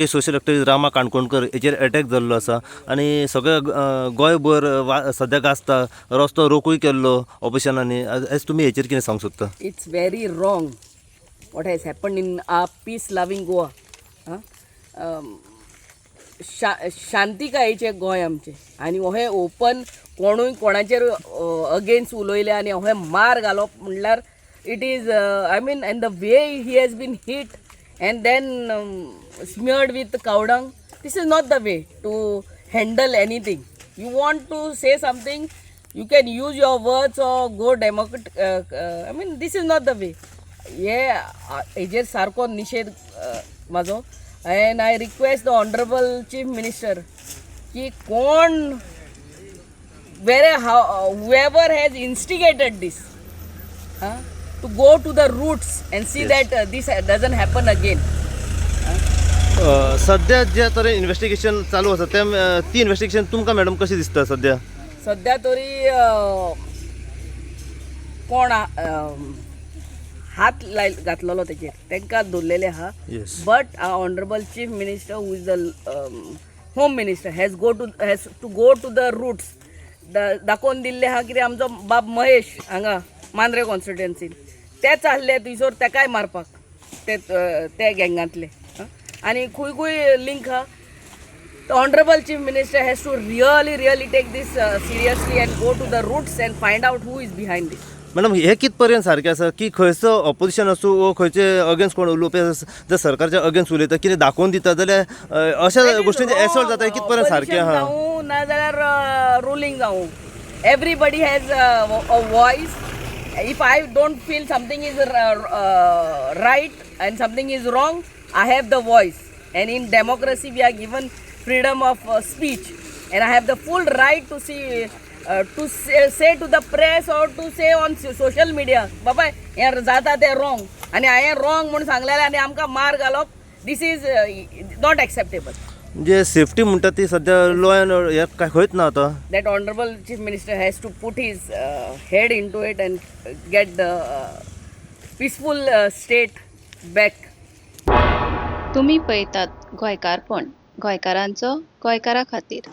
की social activist Rama Kankonkar हेचेर attack जाल्लो आसा आनी सगळे गोंयभर सद्या गाजता रस्तो रोखूय केल्लो ऑपोजिशनांनी एज तुमी हेचेर कितें सांगूंक सोदता? It's very wrong what has happened in our peace loving Goa. Huh? शांतिकायेचे Goa आमचे आनी हे ओपन कोणूय कोणाचेर अगेन्स्ट उलयले आनी हे मार घालप म्हणल्यार it is I mean and the way he has been hit and then smeared with cow dung. This is not the way to handle anything. You want to say something, you can use your words or go democratic. I mean, this is not the way. हेजेर सारको निषेध म्हाजो. End I request the honourable chief minister की कोण whoever has instigated this to go to the roots and see that this doesn't happen again. सध्या ज्या तरेन investigation चालू आसा ती इन्व्हेस्टिगेशन तुमकां मॅडम कशी दिसता सध्या? सध्या तरी कोण हात घातलेलो तेचेर तांकां दवरलेले आहा. But honourable chief minister who is the home minister has to go to the roots. दाखोवन दिल्ले आहा कितें आमचो बाब महेश हांगा मांद्रे कॉन्स्टिट्युएन्सीन ते चालले थंयसर तेकाय मारपाक ते गँगांतले आनी खंय खंय लिंक आहा. The Honorable Chief Minister has to really take this seriously and go to the roots and find out who is behind this. Madam हे कित पर्यंत सारकें आसा की खंयचो ऑपोजिशन आसूं वो खंयचे अगेन्स्ट कोण उलोवपी जर सरकारच्या अगेन्स्ट उलयता कितें दाखोवन दिता जाल्यार अशा गोष्टींचे एसोल्ट जाता कित पर्यंत सारकें आहा? जावं ना जाल्यार रुलींग जावं. Everybody has a voice. If I don't feel something is right and something is wrong, I have the voice. And in democracy we are given freedom of speech and I have the full right to say to the press or to say on social media baba हे जाता ते wrong आणि हांवें wrong म्हणून सांगलेलें आनी आमकां मार घालप. दिस इज नॉट एक्सेप्टेबल. जे सेफ्टी म्हणटा ती सध्या लॉ एंड ऑर्डर काय खंयच ना आता. That honourable chief minister has to put his head into it and get the peaceful state back. तुम्ही पळयतात गोंयकारपण, गोंयकारांचो गोंयकारा खातीर.